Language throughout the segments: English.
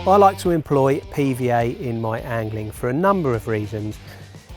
I like to employ PVA in my angling for a number of reasons.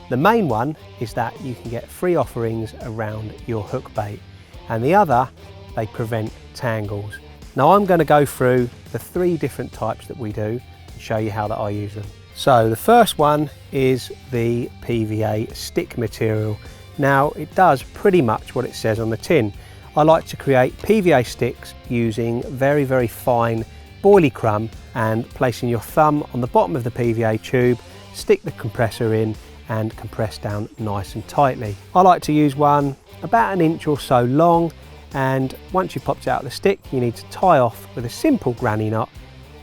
The main one is that you can get free offerings around your hook bait, and the other, they prevent tangles. Now I'm going to go through the 3 different types that we do and show you how that I use them. So the first one is the PVA stick material. Now it does pretty much what it says on the tin. I like to create PVA sticks using very, very fine boilie crumb and placing your thumb on the bottom of the PVA tube, stick the compressor in and compress down nice and tightly. I like to use one about 1 inch or so long, and once you've popped it out of the stick you need to tie off with a simple granny knot,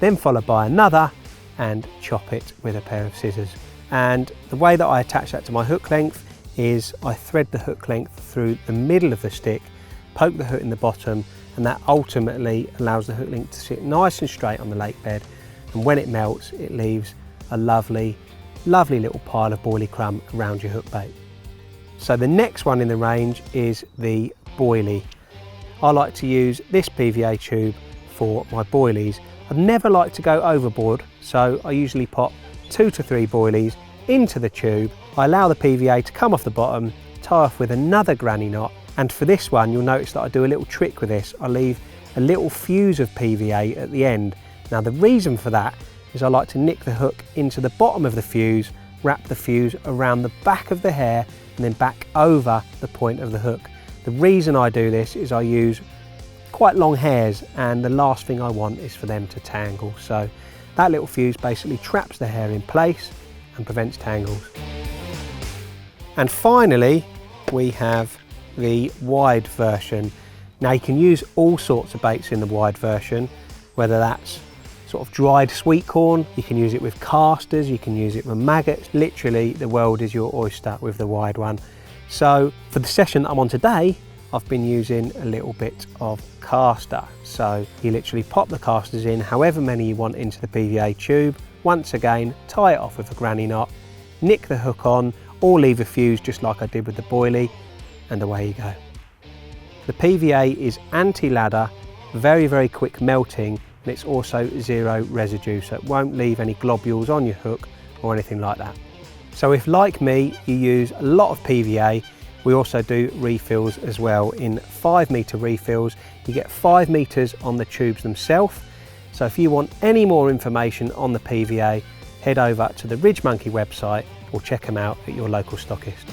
then followed by another and chop it with a pair of scissors. And the way that I attach that to my hook length is I thread the hook length through the middle of the stick, poke the hook in the bottom, and that ultimately allows the hook length to sit nice and straight on the lake bed, and when it melts it leaves a lovely little pile of boilie crumb around your hook bait. So the next one in the range is the boilie. I like to use this PVA tube for my boilies. I've never liked to go overboard, so I usually pop 2 to 3 boilies into the tube. I allow the PVA to come off the bottom, tie off with another granny knot, and for this one you'll notice that I do a little trick with this. I leave a little fuse of PVA at the end. Now the reason for that is I like to nick the hook into the bottom of the fuse, wrap the fuse around the back of the hair and then back over the point of the hook. The reason I do this is I use quite long hairs and the last thing I want is for them to tangle. So that little fuse basically traps the hair in place and prevents tangles. And finally we have the wide version. Now you can use all sorts of baits in the wide version, whether that's sort of dried sweet corn, you can use it with casters, you can use it with maggots. Literally the world is your oyster with the wide one. So for the session that I'm on today, I've been using a little bit of caster. So you literally pop the casters in however many you want into the PVA tube, once again tie it off with a granny knot, nick the hook on, or leave a fuse just like I did with the boilie, and away you go. The PVA is anti-ladder, very quick melting, and it's also 0 residue, so it won't leave any globules on your hook or anything like that. So if, like me, you use a lot of PVA, we also do refills as well in 5 metre refills. You get 5 metres on the tubes themselves. So if you want any more information on the PVA, head over to the RidgeMonkey website or check them out at your local stockist.